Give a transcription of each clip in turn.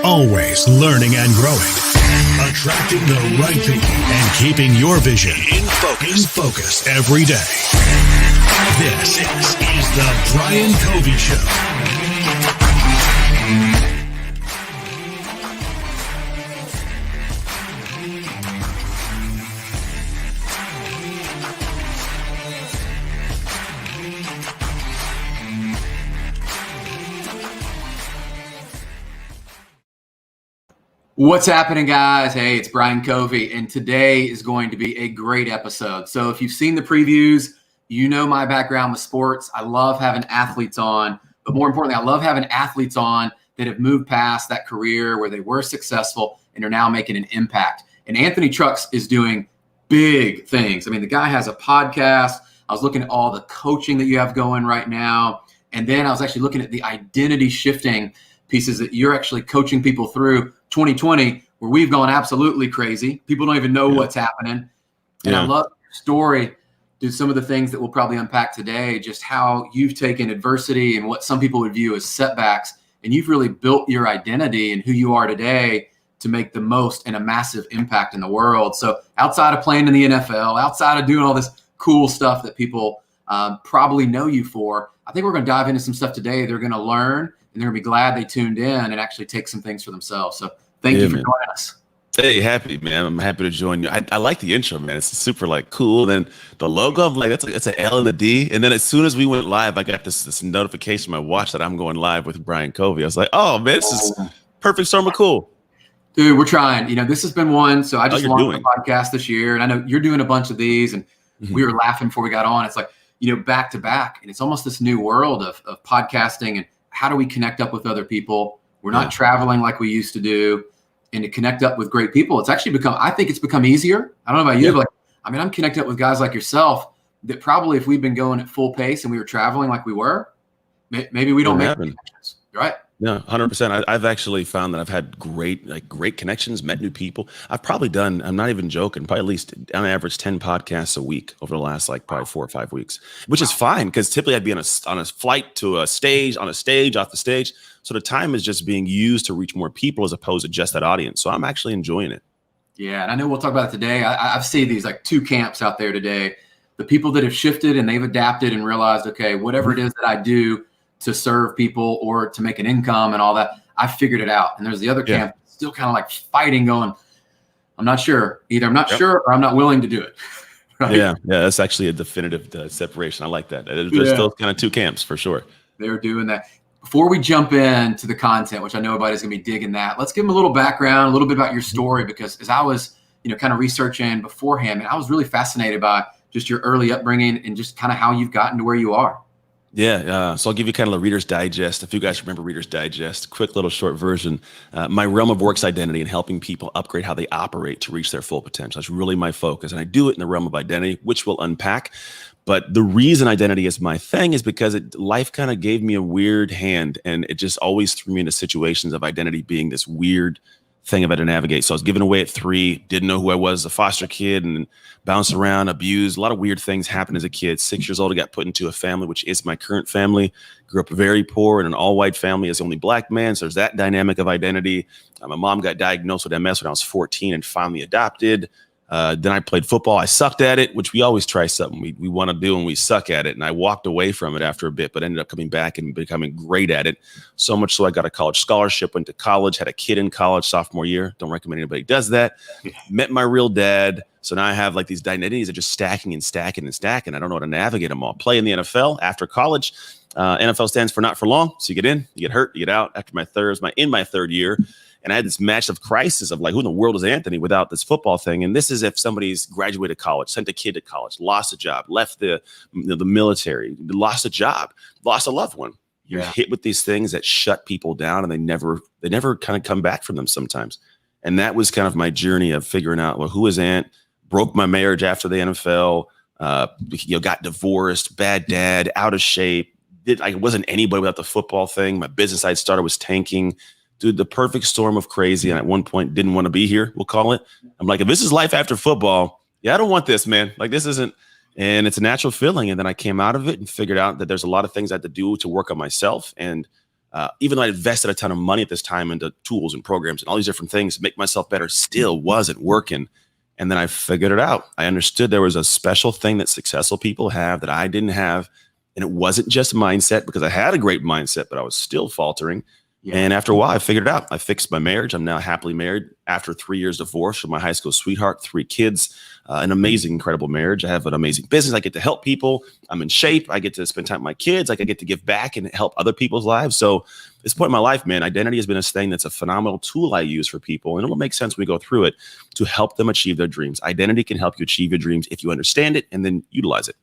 Always learning and growing. Attracting the right people and keeping your vision in focus every day. This is the Brian Covey Show. What's happening, guys? Hey, it's Brian Covey, and today is going to be a great episode. So if you've seen the previews, you know my background with sports. I love having athletes on, but more importantly, I love having athletes on that have moved past that career where they were successful and are now making an impact. And Anthony Trucks is doing big things. I mean, the guy has a podcast. I was looking at all the coaching that you have going right now. And then I was actually looking at the identity shifting pieces that you're actually coaching people through 2020, where we've gone absolutely crazy. People don't even know what's happening. And I love your story, dude, some of the things that we'll probably unpack today, just how you've taken adversity and what some people would view as setbacks, and you've really built your identity and who you are today to make the most and a massive impact in the world. So outside of playing in the NFL, outside of doing all this cool stuff that people probably know you for, I think we're going to dive into some stuff today they're going to learn, and they're going to be glad they tuned in and actually take some things for themselves. So thank you for joining us. Hey, happy, man. I'm happy to join you. I like the intro, man. It's super cool. Then the logo, I'm like, it's an L and a D. And then as soon as we went live, I got this notification on my watch that I'm going live with Brian Covey. I was like, oh, man, this is perfect storm of cool. Dude, we're trying. You know, this has been one. So I just launched the podcast this year, and I know you're doing a bunch of these, and we were laughing before we got on. It's like, back to back. And it's almost this new world of podcasting and how do we connect up with other people? We're not traveling like we used to do, and to connect up with great people. It's actually I think it's become easier. I don't know about you, but I'm connected up with guys like yourself that probably if we'd been going at full pace and we were traveling like we were, maybe we don't make connections, right? No, 100%. I've actually found that I've had great connections, met new people. I've probably done, I'm not even joking, probably at least on average 10 podcasts a week over the last probably 4 or 5 weeks, which is fine because typically I'd be on a flight to a stage, on a stage, off the stage. So the time is just being used to reach more people as opposed to just that audience. So I'm actually enjoying it. Yeah, and I know we'll talk about it today. I've seen these two camps out there today. The people that have shifted and they've adapted and realized, okay, whatever it is that I do to serve people or to make an income and all that, I figured it out. And there's the other camp still kind of fighting, going, I'm not sure. Either I'm not sure or I'm not willing to do it. Right? Yeah, that's actually a definitive separation. I like that. There's still kind of two camps for sure. They're doing that. Before we jump into the content, which I know everybody's going to be digging that, let's give them a little background, a little bit about your story, because as I was, kind of researching beforehand, and I was really fascinated by just your early upbringing and just kind of how you've gotten to where you are. Yeah, so I'll give you kind of a Reader's Digest. If you guys remember Reader's Digest, quick little short version. My realm of work's identity and helping people upgrade how they operate to reach their full potential. That's really my focus. And I do it in the realm of identity, which we'll unpack. But the reason identity is my thing is because life kind of gave me a weird hand, and it just always threw me into situations of identity being this weird thing I've had to navigate. So I was given away at 3, didn't know who I was as a foster kid, and bounced around, abused. A lot of weird things happened as a kid. 6 years old, I got put into a family, which is my current family. Grew up very poor in an all-white family as the only black man. So there's that dynamic of identity. My mom got diagnosed with MS when I was 14 and finally adopted. Then I played football. I sucked at it, which we always try something we want to do and we suck at it. And I walked away from it after a bit, but ended up coming back and becoming great at it. So much so I got a college scholarship, went to college, had a kid in college sophomore year. Don't recommend anybody does that. Met my real dad. So now I have these identities that are just stacking and stacking and stacking. I don't know how to navigate them all. Play in the NFL after college. NFL stands for not for long. So you get in, you get hurt, you get out. After in my third year. And I had this massive crisis of who in the world is Anthony without this football thing? And this is if somebody's graduated college, sent a kid to college, lost a job, left the military, lost a job, lost a loved one. You're hit with these things that shut people down, and they never kind of come back from them sometimes. And that was kind of my journey of figuring out, who is Ant? Broke my marriage after the NFL, got divorced, bad dad, out of shape. I wasn't anybody without the football thing. My business I'd started was tanking. Dude, the perfect storm of crazy. And at one point didn't want to be here, we'll call it. I'm like, if this is life after football, I don't want this, man. This isn't, and it's a natural feeling. And then I came out of it and figured out that there's a lot of things I had to do to work on myself. And Even though I invested a ton of money at this time into tools and programs and all these different things to make myself better, still wasn't working. And then I figured it out. I understood there was a special thing that successful people have that I didn't have. And it wasn't just mindset, because I had a great mindset, but I was still faltering. Yeah. And after a while, I figured it out. I fixed my marriage. I'm now happily married after 3 years divorce from my high school sweetheart, 3 kids, an amazing, incredible marriage. I have an amazing business. I get to help people. I'm in shape. I get to spend time with my kids. I get to give back and help other people's lives. So at this point in my life, man, identity has been a thing that's a phenomenal tool I use for people. And it'll make sense when we go through it to help them achieve their dreams. Identity can help you achieve your dreams if you understand it and then utilize it.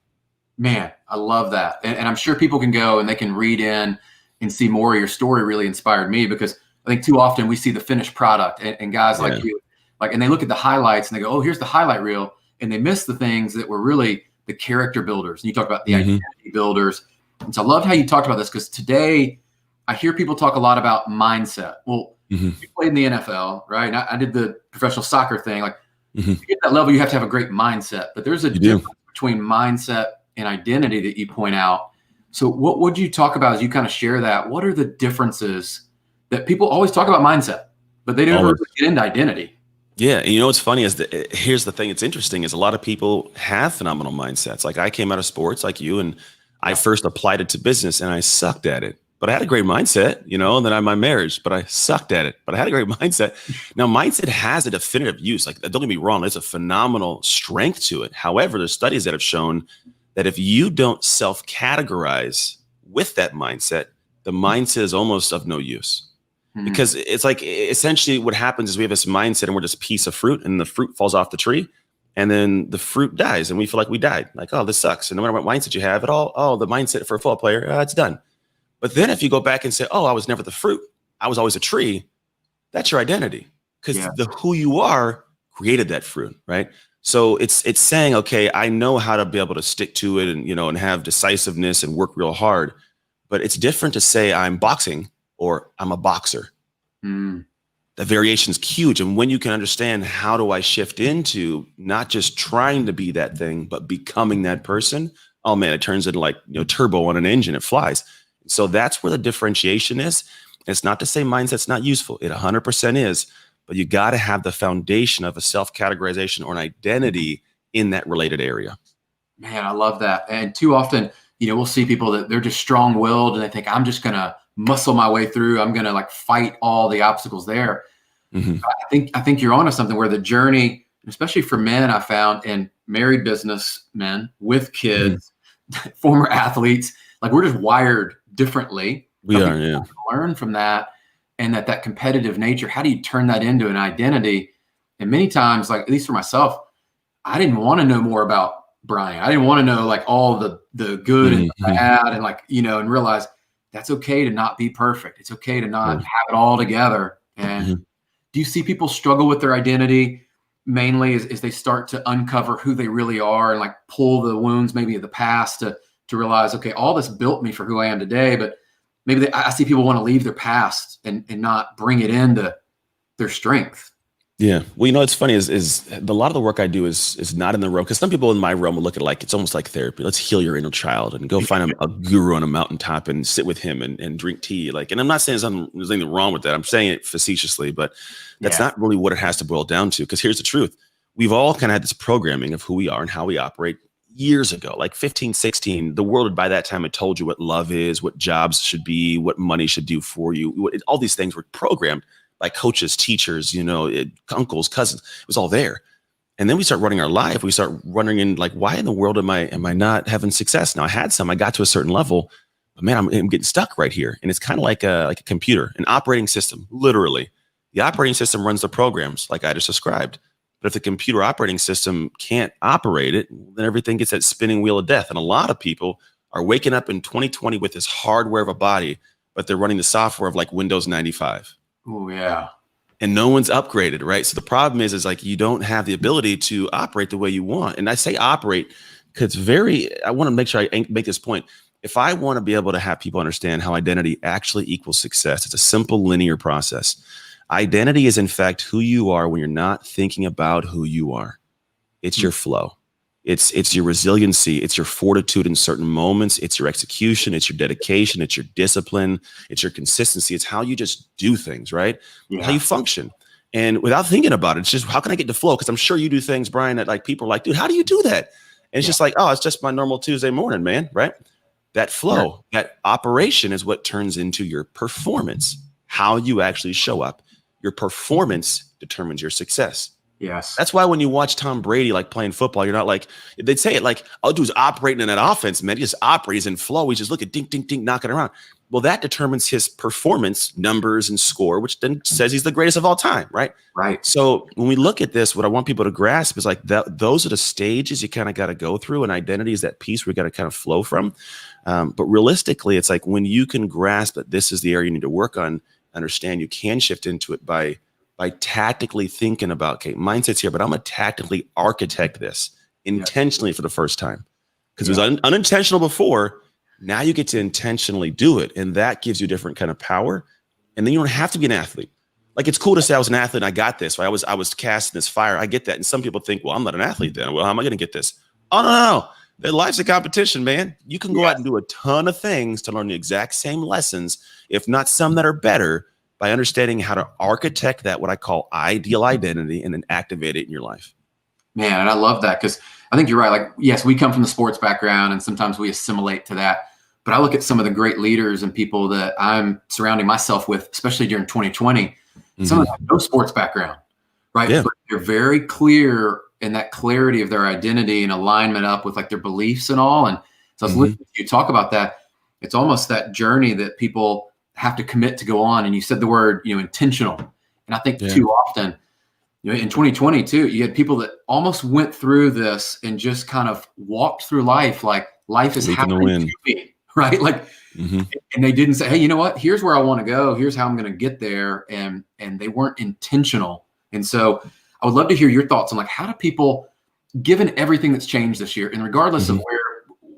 Man, I love that. And I'm sure people can go and they can read in and see more. Your story really inspired me, because I think too often we see the finished product and guys like you, and they look at the highlights and they go, oh, here's the highlight reel. And they miss the things that were really the character builders. And you talk about the identity builders. And so I loved how you talked about this, because today I hear people talk a lot about mindset. Well, you played in the NFL, right? And I did the professional soccer thing. Like to get that level, you have to have a great mindset, but there's a difference between mindset and identity that you point out. So what would you talk about as you kind of share that? What are the differences that people always talk about mindset, but they don't really get into identity? Yeah. And you know, what's funny is that here's the thing. It's interesting is a lot of people have phenomenal mindsets. Like I came out of sports like you, and I first applied it to business and I sucked at it, but I had a great mindset, and then I had my marriage, but I sucked at it, but I had a great mindset. Now mindset has a definitive use. Like, don't get me wrong. There's a phenomenal strength to it. However, there's studies that have shown that if you don't self-categorize with that mindset, the mindset is almost of no use. Because it's like essentially what happens is we have this mindset and we're this piece of fruit, and the fruit falls off the tree and then the fruit dies and we feel like we died. Like, oh, this sucks. And no matter what mindset you have at all, oh, the mindset for a football player, it's done. But then if you go back and say, oh, I was never the fruit, I was always a tree, that's your identity, because the who you are created that fruit, right? So it's saying, okay, I know how to be able to stick to it and, and have decisiveness and work real hard. But it's different to say I'm boxing or I'm a boxer. The variation is huge. And when you can understand, how do I shift into not just trying to be that thing, but becoming that person? Oh man, it turns into like, turbo on an engine, it flies. So that's where the differentiation is. It's not to say mindset's not useful. It 100% is. But you got to have the foundation of a self-categorization or an identity in that related area. Man, I love that. And too often, we'll see people that they're just strong-willed and they think, I'm just going to muscle my way through. I'm going to like fight all the obstacles there. I think you're onto something where the journey, especially for men, I found, and married businessmen with kids, former athletes, like we're just wired differently. We are, learn from that. And that competitive nature, how do you turn that into an identity? And many times, like at least for myself, I didn't want to know more about Brian. I didn't want to know like all the good and the bad, and like, and realize that's okay to not be perfect. It's okay to not have it all together. And do you see people struggle with their identity mainly as they start to uncover who they really are and like pull the wounds maybe of the past to realize, okay, all this built me for who I am today, but maybe I see people want to leave their past and not bring it into their strength. Yeah. Well, it's funny is a lot of the work I do is not in the realm, because some people in my realm will look at it like it's almost like therapy. Let's heal your inner child and go find a guru on a mountaintop and sit with him and drink tea. Like, and I'm not saying there's anything wrong with that. I'm saying it facetiously, but that's not really what it has to boil down to. Because here's the truth. We've all kind of had this programming of who we are and how we operate years ago, like 15, 16, the world by that time had told you what love is, what jobs should be, what money should do for you. All these things were programmed by coaches, teachers, uncles, cousins. It was all there. And then we start running our life. We start running in like, why in the world am I not having success? Now I had some, I got to a certain level, but man, I'm getting stuck right here. And it's kind of like a computer, an operating system, literally. The operating system runs the programs like I just described. But if the computer operating system can't operate it, then everything gets that spinning wheel of death. And a lot of people are waking up in 2020 with this hardware of a body, but they're running the software of like Windows 95. Oh, yeah. And no one's upgraded, right? So the problem is like you don't have the ability to operate the way you want. And I say operate because I want to make sure I make this point. If I want to be able to have people understand how identity actually equals success, it's a simple linear process. Identity is, in fact, who you are when you're not thinking about who you are. It's your flow. It's your resiliency. It's your fortitude in certain moments. It's your execution. It's your dedication. It's your discipline. It's your consistency. It's how you just do things, right? Yeah. How you function. And without thinking about it, it's just, how can I get to flow? Because I'm sure you do things, Brian, that like people are like, dude, how do you do that? And it's just like, oh, it's just my normal Tuesday morning, man, right? That flow, that operation is what turns into your performance, how you actually show up. Your performance determines your success. Yes. That's why when you watch Tom Brady like playing football, you're not like, they'd say it like, oh, dude's operating in that offense, man. He just operates in flow. He just look at dink, dink, dink, knocking around. Well, that determines his performance numbers and score, which then says he's the greatest of all time, right? Right. So when we look at this, what I want people to grasp is like those are the stages you kind of got to go through, and identity is that piece we got to kind of flow from. But realistically, it's like when you can grasp that this is the area you need to work on, understand you can shift into it by tactically thinking about, okay, mindset's here, but I'm going to tactically architect this intentionally for the first time. Because it was unintentional before. Now you get to intentionally do it. And that gives you a different kind of power. And then you don't have to be an athlete. Like, it's cool to say I was an athlete and I got this. Right? I was cast in this fire. I get that. And some people think, well, I'm not an athlete then. Well, how am I going to get this? Oh, no. Life's a competition, man. You can go out and do a ton of things to learn the exact same lessons, if not some that are better, by understanding how to architect that, what I call ideal identity, and then activate it in your life. Man, and I love that, because I think you're right. Like, yes, we come from the sports background and sometimes we assimilate to that. But I look at some of the great leaders and people that I'm surrounding myself with, especially during 2020, some of them have no sports background, right? Yeah. But they're very clear in that clarity of their identity and alignment up with like their beliefs and all. And so I was listening to you talk about that. It's almost that journey that people have to commit to go on. And you said the word, intentional. And I think too often, in 2020 too, you had people that almost went through this and just kind of walked through life like life is happening to me, right? Like, and they didn't say, hey, you know what? Here's where I want to go. Here's how I'm going to get there. And they weren't intentional. And so I would love to hear your thoughts on like, how do people, given everything that's changed this year, and regardless of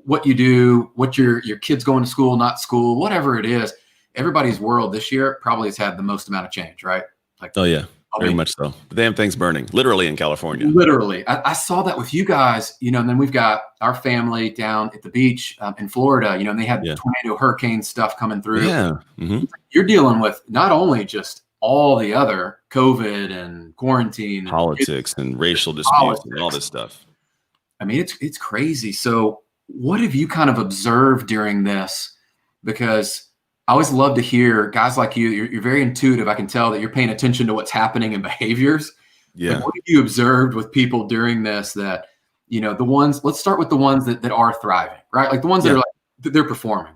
what you do, what your kids going to school, not school, whatever it is, everybody's world this year probably has had the most amount of change, right? Like, oh yeah, very much so. The damn thing's burning, literally, in California. Literally, I saw that with you guys. And then we've got our family down at the beach in Florida. And they had tornado, hurricane stuff coming through. Yeah, you're dealing with not only just all the other COVID and quarantine, politics and racial disputes and all this stuff. I mean, it's crazy. So, what have you kind of observed during this? Because I always love to hear guys like you. You're very intuitive. I can tell that you're paying attention to what's happening in behaviors. Yeah. Like, what have you observed with people during this that, the ones, let's start with the ones that are thriving, right? Like the ones that are like, they're performing.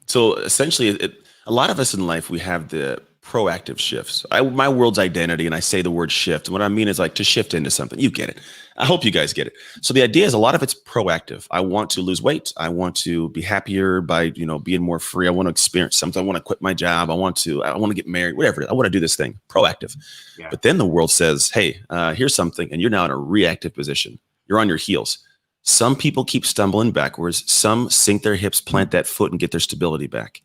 So essentially, a lot of us in life, we have the proactive shifts. My world's identity, and I say the word shift. And what I mean is like to shift into something. You get it. I hope you guys get it. So the idea is a lot of it's proactive. I want to lose weight. I want to be happier by, being more free. I want to experience something. I want to quit my job. I want to get married, whatever it is. I want to do this thing, proactive. Yeah. But then the world says, hey, here's something. And you're now in a reactive position. You're on your heels. Some people keep stumbling backwards. Some sink their hips, plant that foot, and get their stability back.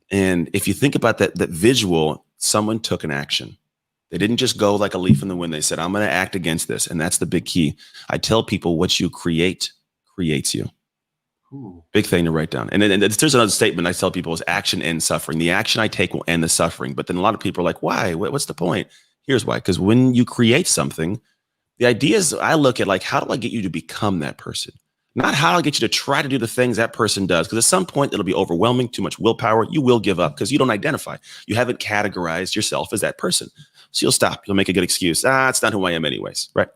And if you think about that visual, someone took an action. They didn't just go like a leaf in the wind. They said, I'm going to act against this. And that's the big key. I tell people what you create creates you. Ooh. Big thing to write down. And there's another statement I tell people is action ends suffering. The action I take will end the suffering. But then a lot of people are like, why? What's the point? Here's why. Because when you create something, the idea is I look at like, how do I get you to become that person? Not how I'll get you to try to do the things that person does. Because at some point, it'll be overwhelming, too much willpower. You will give up because you don't identify. You haven't categorized yourself as that person. So you'll stop. You'll make a good excuse. It's not who I am anyways, right?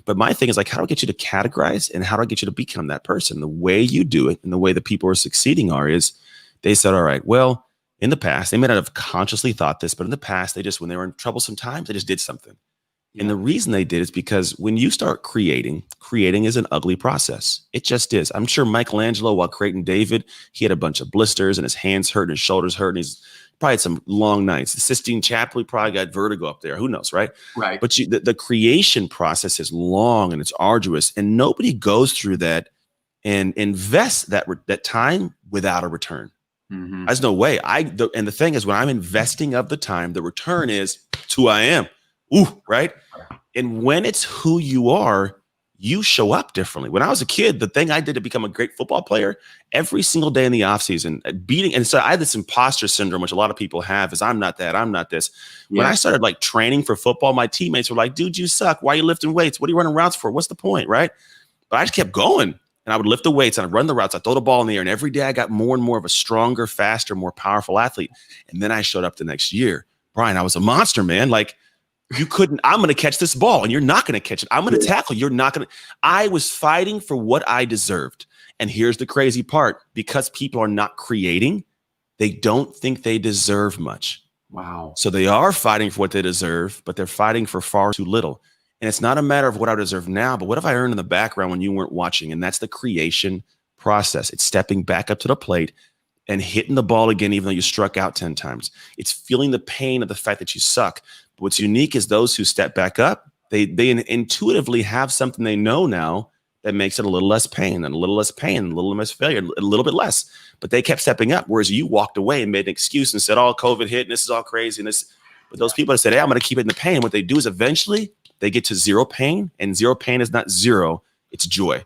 But my thing is like, how do I get you to categorize and how do I get you to become that person? The way you do it and the way that people are succeeding is they said, all right, well, in the past, they may not have consciously thought this, but in the past, they just, when they were in troublesome times, they just did something. And the reason they did is because when you start creating is an ugly process. It just is. I'm sure Michelangelo, while creating David, he had a bunch of blisters and his hands hurt and his shoulders hurt. And he's probably had some long nights. The Sistine Chapel, he probably got vertigo up there. Who knows, right? Right. But the creation process is long and it's arduous. And nobody goes through that and invests that time without a return. There's no way. And the thing is, when I'm investing of the time, the return is who I am. Ooh, right? And when it's who you are, you show up differently. When I was a kid, the thing I did to become a great football player, every single day in the offseason, and so I had this imposter syndrome, which a lot of people have, is I'm not that, I'm not this. When I started like training for football, my teammates were like, dude, you suck. Why are you lifting weights? What are you running routes for? What's the point, right? But I just kept going. And I would lift the weights and I'd run the routes. I'd throw the ball in the air. And every day I got more and more of a stronger, faster, more powerful athlete. And then I showed up the next year. Brian, I was a monster, man. Like, you couldn't, I'm going to catch this ball and you're not going to catch it. I'm going to tackle. You're not going to. I was fighting for what I deserved. And here's the crazy part. Because people are not creating, they don't think they deserve much. Wow. So they are fighting for what they deserve, but they're fighting for far too little. And it's not a matter of what I deserve now, but what have I earned in the background when you weren't watching? And that's the creation process. It's stepping back up to the plate and hitting the ball again, even though you struck out 10 times. It's feeling the pain of the fact that you suck. But what's unique is those who step back up, they intuitively have something they know now that makes it a little less pain and a little less pain, and a little less failure, a little bit less. But they kept stepping up, whereas you walked away and made an excuse and said, oh, COVID hit and this is all crazy. And this, but those people that said, hey, I'm going to keep it in the pain. What they do is eventually they get to zero pain, and zero pain is not zero. It's joy.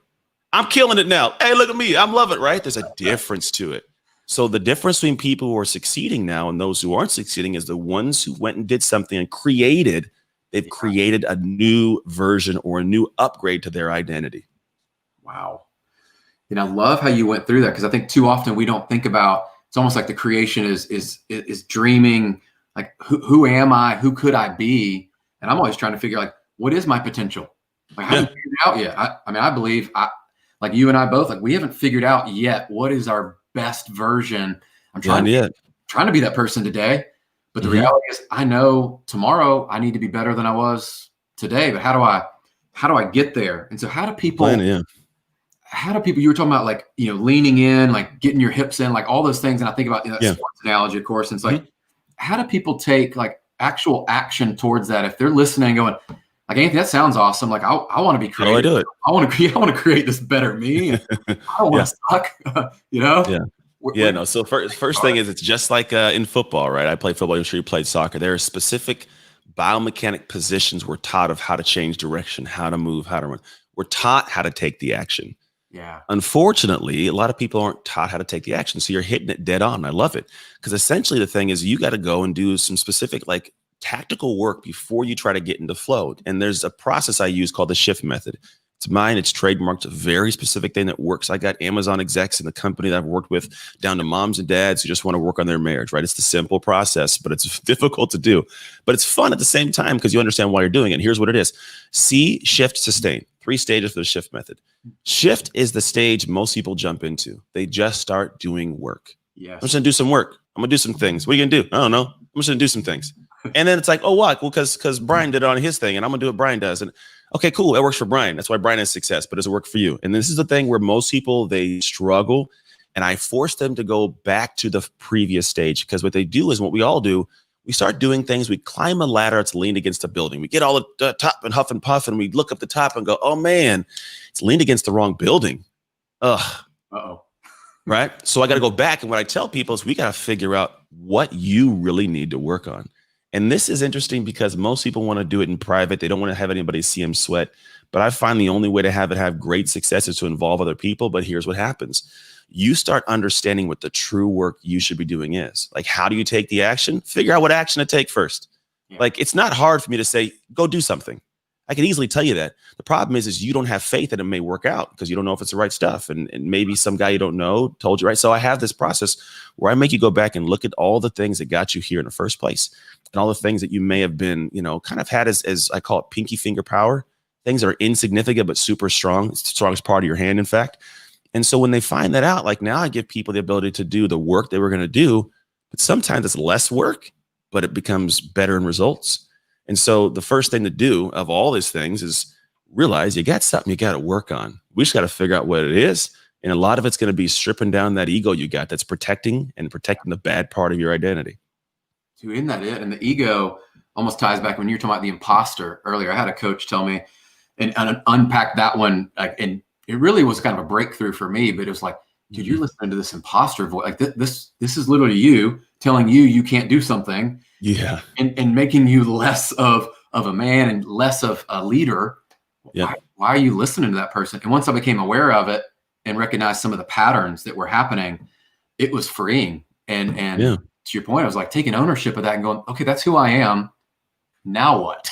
I'm killing it now. Hey, look at me. I'm loving it, right? There's a difference to it. So the difference between people who are succeeding now and those who aren't succeeding is the ones who went and did something and they've created a new version or a new upgrade to their identity. Wow. And I love how you went through that, because I think too often we don't think about, it's almost like the creation is dreaming, like who am I? Who could I be? And I'm always trying to figure like, what is my potential? Like, I haven't figured it out yet. I mean, I believe like you and I both, like we haven't figured out yet what is our best version. I'm trying to be that person today. But the reality is I know tomorrow I need to be better than I was today. But how do I get there? And so how do people, you were talking about like, leaning in, like getting your hips in, like all those things. And I think about that sports analogy, of course. And it's like, how do people take like actual action towards that? If they're listening and going like, Anthony, that sounds awesome. Like I want to be creative. How do I do it? I want to create this better me. I don't want to suck, No. So first thing is, it's just like in football, right? I played football. I'm sure you played soccer. There are specific biomechanic positions we're taught of how to change direction, how to move, how to run. We're taught how to take the action. Yeah. Unfortunately, a lot of people aren't taught how to take the action. So you're hitting it dead on. I love it. Because essentially the thing is you got to go and do some specific like tactical work before you try to get into flow. And there's a process I use called the shift method. It's mine. It's trademarked. It's a very specific thing that works. I got Amazon execs in the company that I've worked with down to moms and dads who just want to work on their marriage, right? It's the simple process, but it's difficult to do. But it's fun at the same time because you understand why you're doing it. And here's what it is. See, shift, sustain. 3 stages for the shift method. Shift is the stage most people jump into. They just start doing work. Yes. I'm just going to do some work. I'm going to do some things. What are you going to do? I don't know. I'm just going to do some things. And then it's like, oh, what? Well, because Brian did it on his thing and I'm going to do what Brian does. And okay, cool. It works for Brian. That's why Brian has success, but does it work for you? And this is the thing where most people, they struggle. And I force them to go back to the previous stage, because what they do is what we all do. We start doing things. We climb a ladder. It's leaned against a building. We get all the top and huff and puff, and we look up the top and go, oh man, it's leaned against the wrong building. Ugh. Uh-oh. Right? So I got to go back. And what I tell people is we got to figure out what you really need to work on. And this is interesting because most people want to do it in private. They don't want to have anybody see them sweat. But I find the only way to have great success is to involve other people. But here's what happens. You start understanding what the true work you should be doing is. Like, how do you take the action? Figure out what action to take first. Yeah. Like, it's not hard for me to say, go do something. I can easily tell you that. The problem is you don't have faith that it may work out because you don't know if it's the right stuff. And maybe some guy you don't know told you, right? So I have this process where I make you go back and look at all the things that got you here in the first place and all the things that you may have been, kind of had as I call it pinky finger power. Things that are insignificant but super strong. It's the strongest part of your hand, in fact. And so when they find that out, like now I give people the ability to do the work they were going to do, but sometimes it's less work, but it becomes better in results. And so the first thing to do of all these things is realize you got something you got to work on. We just got to figure out what it is. And a lot of it's going to be stripping down that ego you got that's protecting the bad part of your identity. So isn't that it? And the ego almost ties back when you were talking about the imposter earlier. I had a coach tell me and unpack that one. And it really was kind of a breakthrough for me, but it was like, dude, you're listening to this imposter voice. Like this is literally you telling you can't do something. Yeah. And making you less of a man and less of a leader. Yeah. why are you listening to that person? And once I became aware of it and recognized some of the patterns that were happening, it was freeing. And Yeah. to your point, I was like taking ownership of that and going, okay, that's who I am. Now what?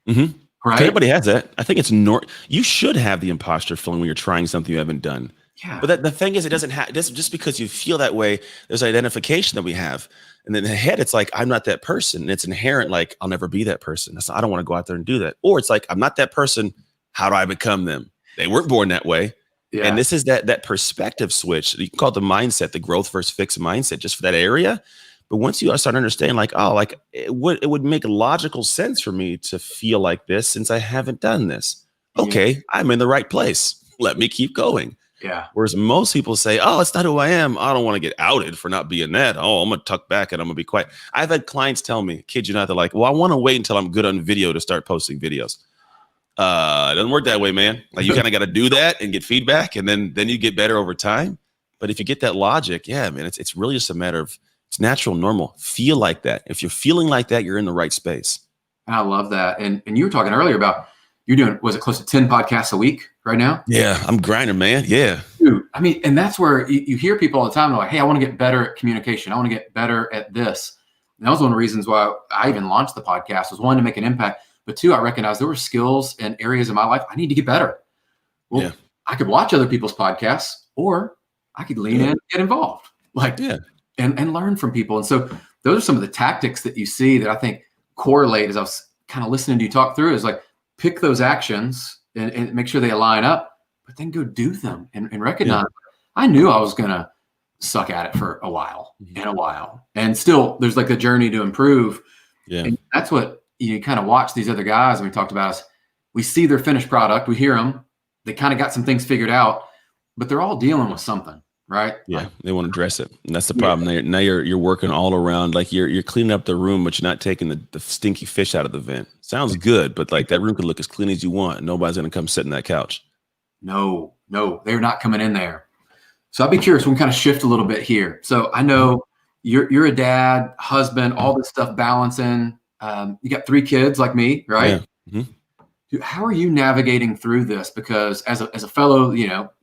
Mm-hmm. Right? Everybody has that. I think it's you should have the imposter feeling when you're trying something you haven't done. Yeah. But the thing is, it doesn't just because you feel that way, there's identification that we have. And then in the head, it's like, I'm not that person. And it's inherent, like, I'll never be that person. I don't want to go out there and do that. Or it's like, I'm not that person. How do I become them? They weren't born that way. Yeah. And this is that perspective switch. You can call it the mindset, the growth versus fixed mindset, just for that area. But once you start understanding, like, oh, like it would make logical sense for me to feel like this since I haven't done this. Okay, I'm in the right place. Let me keep going. Yeah. Whereas most people say, oh, it's not who I am. I don't want to get outed for not being that. Oh, I'm going to tuck back and I'm going to be quiet. I've had clients tell me, kid you not, they're like, well, I want to wait until I'm good on video to start posting videos. It doesn't work that way, man. Like, you kind of got to do that and get feedback, and then you get better over time. But if you get that logic, yeah, man, it's really just a matter of, it's natural, normal. Feel like that. If you're feeling like that, you're in the right space. I love that. And you were talking earlier about you're doing, was it close to 10 podcasts a week right now? Yeah, I'm grinding, man. Yeah. Dude, I mean, and that's where you hear people all the time, they're like, hey, I want to get better at communication. I want to get better at this. And that was one of the reasons why I even launched the podcast, was one, to make an impact. But two, I recognized there were skills and areas of my life I need to get better. Well, yeah. I could watch other people's podcasts, or I could lean in and get involved. Like, and learn from people. And so those are some of the tactics that you see that I think correlate, as I was kind of listening to you talk through, is like, pick those actions and make sure they align up, but then go do them and recognize. I knew I was going to suck at it for a while and still there's like a journey to improve. Yeah. And that's what you kind of watch these other guys. And we talked about is we see their finished product, we hear them, they kind of got some things figured out, but they're all dealing with something. Right. Yeah. They want to address it. And that's the problem. Now you're working all around, like you're cleaning up the room, but you're not taking the stinky fish out of the vent. Sounds good, but like that room could look as clean as you want. Nobody's going to come sit in that couch. No, they're not coming in there. So I'd be curious, we can kind of shift a little bit here. So I know you're a dad, husband, all this stuff balancing. You got 3 kids like me, right? Yeah. Mm-hmm. Dude, how are you navigating through this? Because as a fellow,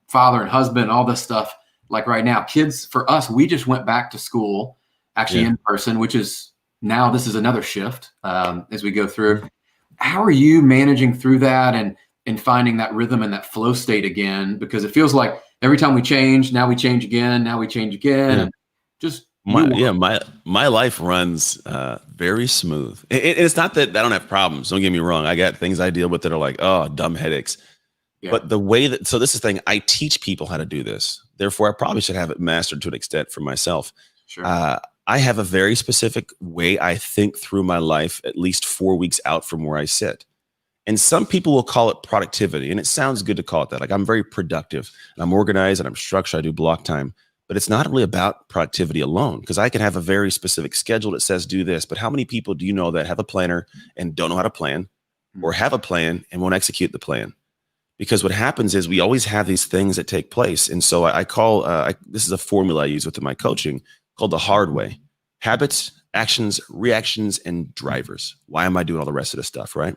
father and husband, all this stuff, like right now, kids, for us, we just went back to school, actually in person, which is now this is another shift as we go through. How are you managing through that and finding that rhythm and that flow state again? Because it feels like every time we change, now we change again, now we change again. Yeah. And just my life runs very smooth. It's not that I don't have problems. Don't get me wrong. I got things I deal with that are like, oh, dumb headaches. Yeah. But the way that, so this is the thing, I teach people how to do this. Therefore, I probably should have it mastered to an extent for myself. Sure. I have a very specific way I think through my life, at least 4 weeks out from where I sit. And some people will call it productivity. And it sounds good to call it that. Like, I'm very productive and I'm organized and I'm structured. I do block time. But it's not really about productivity alone, because I can have a very specific schedule that says do this. But how many people do you know that have a planner and don't know how to plan, or have a plan and won't execute the plan? Because what happens is we always have these things that take place. And so I call, this is a formula I use within my coaching called the hard way: habits, actions, reactions, and drivers. Why am I doing all the rest of this stuff, right?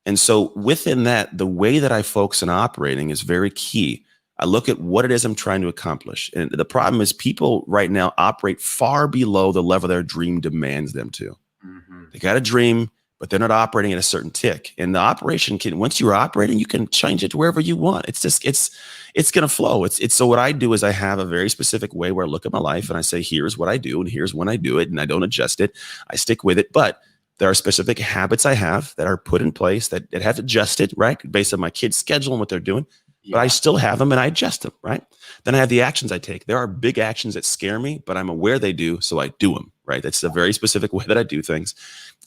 And so within that, the way that I focus on operating is very key. I look at what it is I'm trying to accomplish. And the problem is people right now operate far below the level their dream demands them to. Mm-hmm. They got a dream, but they're not operating at a certain tick. And the operation can, once you're operating, you can change it to wherever you want. It's just, it's going to flow. So what I do is I have a very specific way where I look at my life and I say, here's what I do, and here's when I do it, and I don't adjust it. I stick with it. But there are specific habits I have that are put in place that have adjusted, right? Based on my kids' schedule and what they're doing. But I still have them and I adjust them, right? Then I have the actions I take. There are big actions that scare me, but I'm aware they do, so I do them, right? That's a very specific way that I do things.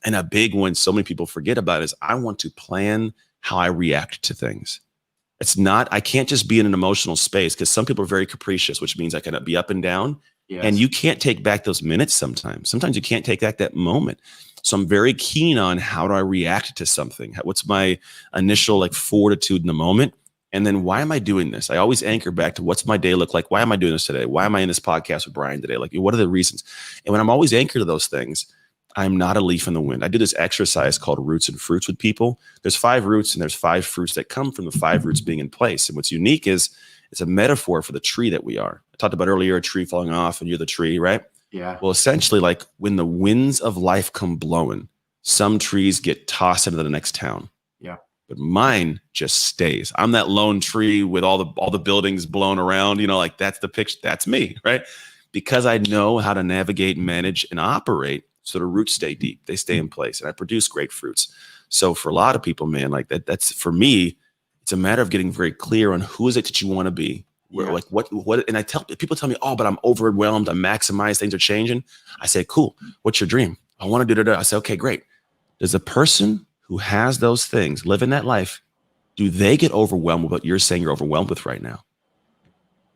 And a big one so many people forget about is I want to plan how I react to things. It's not, I can't just be in an emotional space, because some people are very capricious, which means I cannot be up and down. Yes. And you can't take back those minutes sometimes. Sometimes you can't take back that moment. So I'm very keen on how do I react to something? What's my initial fortitude in the moment? And then why am I doing this? I always anchor back to what's my day look like? Why am I doing this today? Why am I in this podcast with Brian today? Like, what are the reasons? And when I'm always anchored to those things, I'm not a leaf in the wind. I do this exercise called roots and fruits with people. There's 5 roots and there's 5 fruits that come from the 5 roots being in place. And what's unique is it's a metaphor for the tree that we are. I talked about earlier, a tree falling off and you're the tree, right? Yeah. Well, essentially, like when the winds of life come blowing, some trees get tossed into the next town. Yeah. But mine just stays. I'm that lone tree with all the buildings blown around, like that's the picture. That's me, right? Because I know how to navigate, manage, and operate. So the roots stay deep, they stay in place, and I produce great fruits. So for a lot of people, man, like that's for me, it's a matter of getting very clear on who is it that you want to be. Where, like what, and people tell me, oh, but I'm overwhelmed. I'm maximized. Things are changing. I say, cool. What's your dream? I want to do that. I say, okay, great. Does a person who has those things live in that life? Do they get overwhelmed with what you're saying you're overwhelmed with right now?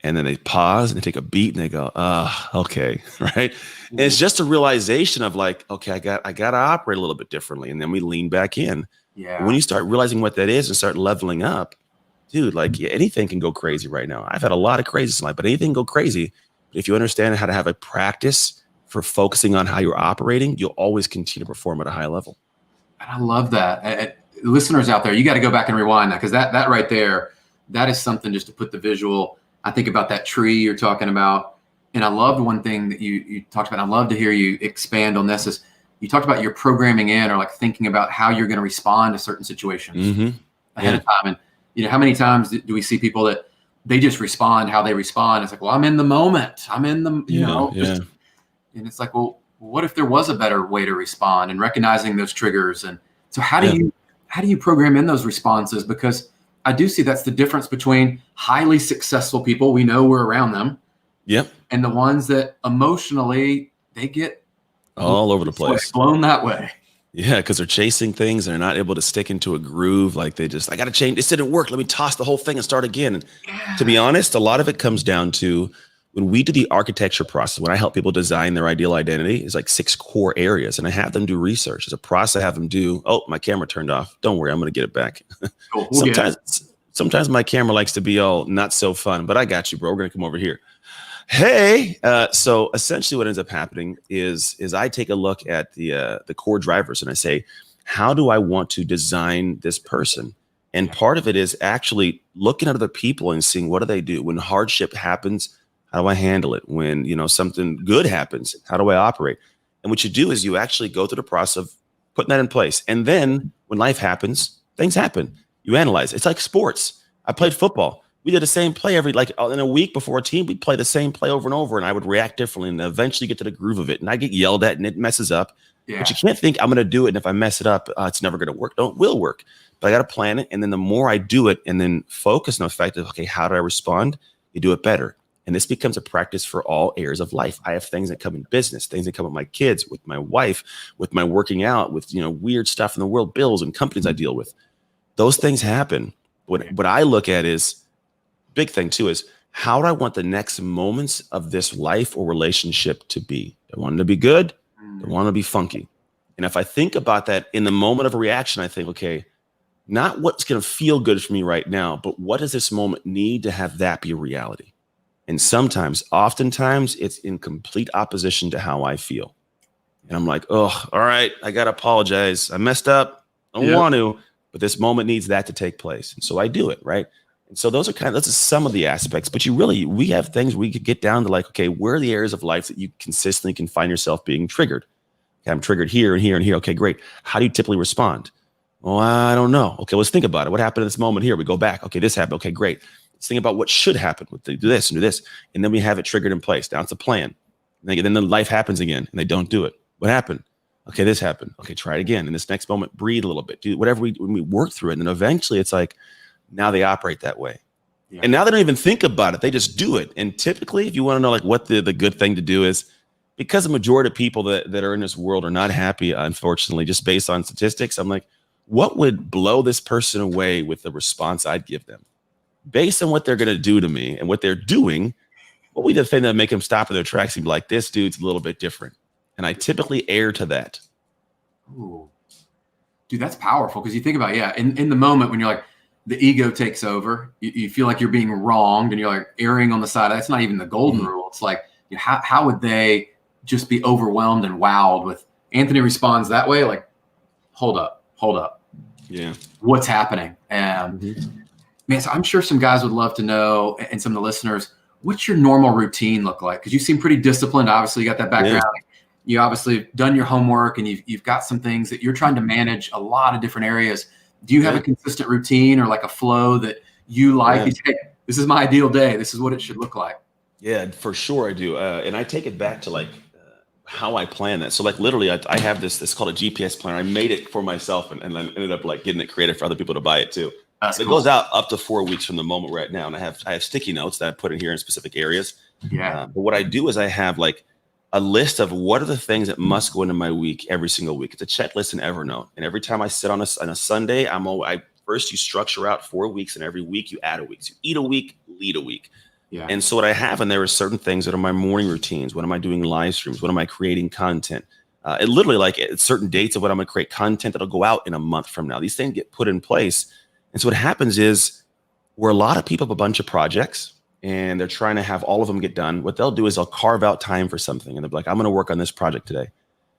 And then they pause and they take a beat and they go, okay, right? And it's just a realization of like, okay, I got to operate a little bit differently. And then we lean back in. Yeah. When you start realizing what that is and start leveling up, dude, like anything can go crazy right now. I've had a lot of crazy in life, but anything can go crazy. If you understand how to have a practice for focusing on how you're operating, you'll always continue to perform at a high level. And I love that. Listeners out there, you got to go back and rewind that, because that right there, that is something just to put the visual. I think about that tree you're talking about. And I loved one thing that you talked about. I'd love to hear you expand on this. Is you talked about your programming in, or like thinking about how you're going to respond to certain situations ahead of time. And how many times do we see people that they just respond how they respond? It's like, well, I'm in the moment. I'm in the, and it's like, well, what if there was a better way to respond, and recognizing those triggers? And so how do you program in those responses? Because I do see that's the difference between highly successful people, we know we're around them, and the ones that emotionally they get all over the place, blown that way. Yeah, because they're chasing things and they're not able to stick into a groove. Like I got to change. This didn't work. Let me toss the whole thing and start again. And to be honest, a lot of it comes down to when we do the architecture process, when I help people design their ideal identity, is like 6 core areas. And I have them do research. It's a process I have them do. Oh, my camera turned off. Don't worry, I'm going to get it back. Cool. Sometimes my camera likes to be all not so fun, but I got you, bro. We're going to come over here. Hey, so essentially what ends up happening is I take a look at the core drivers and I say, how do I want to design this person? And part of it is actually looking at other people and seeing what do they do when hardship happens. How do I handle it? When something good happens, how do I operate? And what you do is you actually go through the process of putting that in place. And then when life happens, things happen. You analyze. It's like sports. I played football. We did the same play in a week before a team. We'd play the same play over and over, and I would react differently and eventually get to the groove of it. And I get yelled at and it messes up. Yeah. But you can't think I'm going to do it. And if I mess it up, it's never going to work. No, it will work. But I got to plan it. And then the more I do it and then focus on the fact of, okay, how do I respond? You do it better. And this becomes a practice for all areas of life. I have things that come in business, things that come with my kids, with my wife, with my working out, with weird stuff in the world, bills and companies I deal with. Those things happen. What I look at is, big thing too, is how do I want the next moments of this life or relationship to be? Do I want it to be good? Do I want it to be funky? And if I think about that in the moment of a reaction, I think, okay, not what's going to feel good for me right now, but what does this moment need to have that be a reality? And oftentimes it's in complete opposition to how I feel. And I'm like, oh, all right, I got to apologize. I messed up. I don't want to, but this moment needs that to take place. And so I do it, right? And so those are some of the aspects, but we have things we could get down to like, okay, where are the areas of life that you consistently can find yourself being triggered? Okay, I'm triggered here and here and here. Okay, great. How do you typically respond? Well, I don't know. Okay, let's think about it. What happened in this moment here? We go back. Okay, this happened. Okay, great. Let's think about what should happen. Do this and do this. And then we have it triggered in place. Now it's a plan. And then the life happens again and they don't do it. What happened? Okay, this happened. Okay, try it again. In this next moment, breathe a little bit. Do whatever when we work through it. And then eventually it's like, now they operate that way. Yeah. And now they don't even think about it. They just do it. And typically, if you want to know like what the good thing to do is, because the majority of people that are in this world are not happy, unfortunately, just based on statistics, I'm like, what would blow this person away with the response I'd give them? Based on what they're going to do to me and what they're doing, what would be the thing that make them stop in their tracks and be like, this dude's a little bit different? And I typically err to that. Ooh. Dude, that's powerful, because you think about, in the moment when you're like, the ego takes over, you feel like you're being wronged and you're like erring on the side. That's not even the golden rule. It's like, how would they just be overwhelmed and wowed with Anthony responds that way, like, hold up. Yeah. What's happening? And man, so I'm sure some guys would love to know, and some of the listeners, what's your normal routine look like? Because you seem pretty disciplined. Obviously, you got that background. Yeah. You obviously done your homework, and you've got some things that you're trying to manage a lot of different areas. Do you have a consistent routine or like a flow that you like? Yeah. You say, hey, this is my ideal day. This is what it should look like. Yeah, for sure I do. And I take it back to like how I plan that. So like literally I have this called a GPS planner. I made it for myself and then ended up like getting it created for other people to buy it too. That's It cool. goes out up to 4 weeks from the moment we're at now. And I have sticky notes that I put in here in specific areas. Yeah. But what I do is I have like a list of what are the things that must go into my week every single week. It's a checklist in Evernote. And every time I sit on a Sunday, first you structure out 4 weeks, and every week you add a week. So you eat a week, lead a week. Yeah. And so what I have in there is certain things that are my morning routines. What am I doing live streams? What am I creating content? It literally like at certain dates of what I'm going to create content that'll go out in a month from now. These things get put in place. And so what happens is where a lot of people have a bunch of projects and they're trying to have all of them get done. What they'll do is they'll carve out time for something. And they'll be like, I'm going to work on this project today.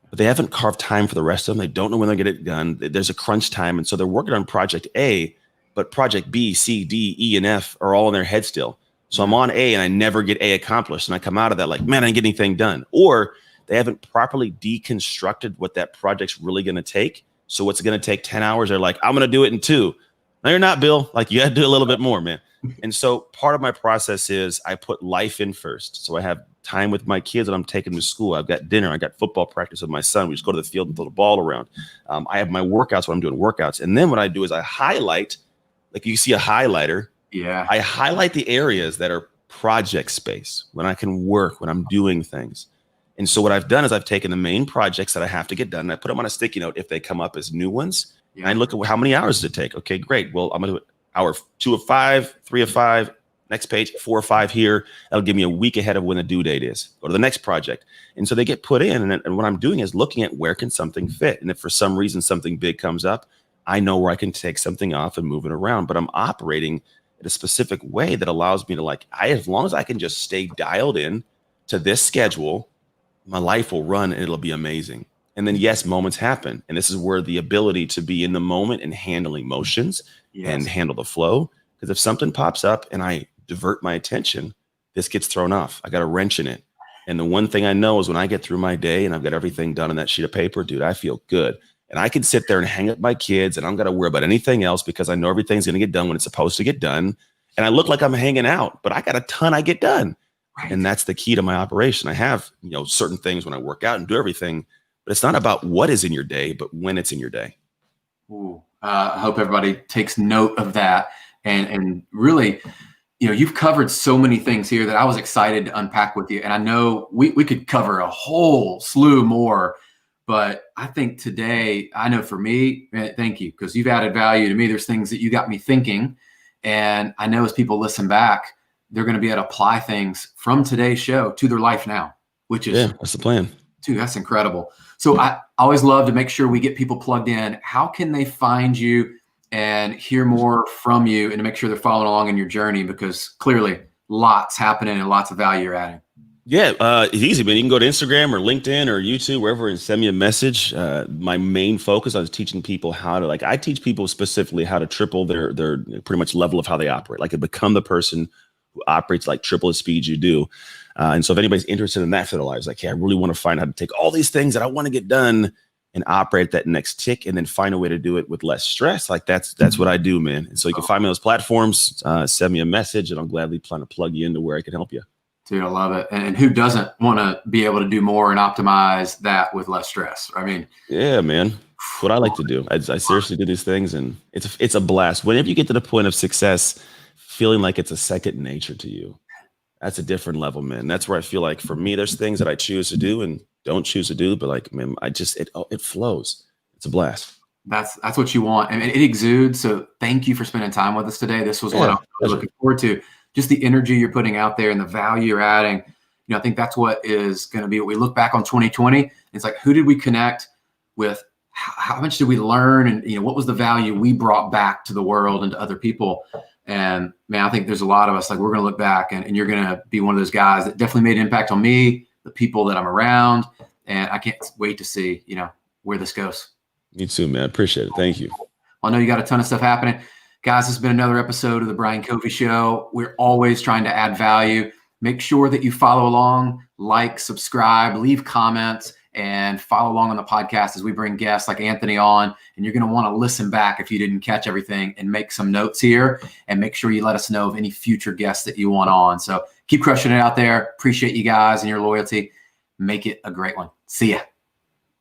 But they haven't carved time for the rest of them. They don't know when they'll get it done. There's a crunch time. And so they're working on project A, but project B, C, D, E, and F are all in their head still. So I'm on A and I never get A accomplished. And I come out of that like, man, I didn't get anything done. Or they haven't properly deconstructed what that project's really going to take. So what's going to take 10 hours, they're like, I'm going to do it in 2. No, you're not, Bill. Like you got to do a little bit more, man. And so part of my process is I put life in first. So I have time with my kids that I'm taking to school. I've got dinner. I got football practice with my son. We just go to the field and throw the ball around. I have my workouts when I'm doing workouts. And then what I do is I highlight, like you see a highlighter. Yeah. I highlight the areas that are project space when I can work, when I'm doing things. And so what I've done is I've taken the main projects that I have to get done and I put them on a sticky note if they come up as new ones. Yeah. And I look at how many hours does it take? Okay, great. Well, I'm going to do it hour 2 of 5, 3 of 5, next page, 4 or 5 here. That'll give me a week ahead of when the due date is. Go to the next project. And so they get put in. And what I'm doing is looking at where can something fit. And if for some reason something big comes up, I know where I can take something off and move it around. But I'm operating in a specific way that allows me to as long as I can just stay dialed in to this schedule, my life will run and it'll be amazing. And then yes, moments happen. And this is where the ability to be in the moment and handle emotions and handle the flow. Because if something pops up and I divert my attention, this gets thrown off. I got a wrench in it. And the one thing I know is when I get through my day and I've got everything done on that sheet of paper, dude, I feel good. And I can sit there and hang up my kids and I'm going to worry about anything else because I know everything's going to get done when it's supposed to get done. And I look like I'm hanging out, but I got a ton I get done. Right. And that's the key to my operation. I have, certain things when I work out and do everything, but it's not about what is in your day, but when it's in your day. Ooh, I hope everybody takes note of that. And really, you've covered so many things here that I was excited to unpack with you. And I know we could cover a whole slew more, but I think today, I know for me, thank you, because you've added value to me. There's things that you got me thinking. And I know as people listen back, they're going to be able to apply things from today's show to their life now, which is, that's the plan. Dude, that's incredible. So I always love to make sure we get people plugged in. How can they find you and hear more from you and to make sure they're following along in your journey? Because clearly lots happening and lots of value you're adding. Yeah, it's easy, man. You can go to Instagram or LinkedIn or YouTube, wherever, and send me a message. My main focus on teaching people how to, I teach people specifically how to triple their pretty much level of how they operate, to become the person who operates like triple the speed you do. And so if anybody's interested in that for their lives, hey, I really want to find how to take all these things that I want to get done and operate that next tick and then find a way to do it with less stress. That's what I do, man. And so you can find me on those platforms, send me a message, and I'll gladly plan to plug you into where I can help you. Dude, I love it. And who doesn't want to be able to do more and optimize that with less stress? I mean, yeah, man. That's what I like to do. I seriously do these things, and it's a blast. Whenever you get to the point of success, feeling like it's a second nature to you, that's a different level, man. That's where I feel like for me, there's things that I choose to do and don't choose to do, but man, it flows. It's a blast. That's what you want. And it exudes. So thank you for spending time with us today. This was what I was looking forward to. Just the energy you're putting out there and the value you're adding. I think that's what is going to be what we look back on 2020. It's like, who did we connect with? How much did we learn? And, what was the value we brought back to the world and to other people? And man, I think there's a lot of us, we're going to look back and you're going to be one of those guys that definitely made an impact on me, the people that I'm around. And I can't wait to see, where this goes. Me too, man. Appreciate it. Thank you. I know you got a ton of stuff happening. Guys, this has been another episode of the Brian Covey Show. We're always trying to add value. Make sure that you follow along, like, subscribe, leave comments, and follow along on the podcast as we bring guests like Anthony on. And you're going to want to listen back if you didn't catch everything and make some notes here. And make sure you let us know of any future guests that you want on. So keep crushing it out there. Appreciate you guys and your loyalty. Make it a great one. See ya.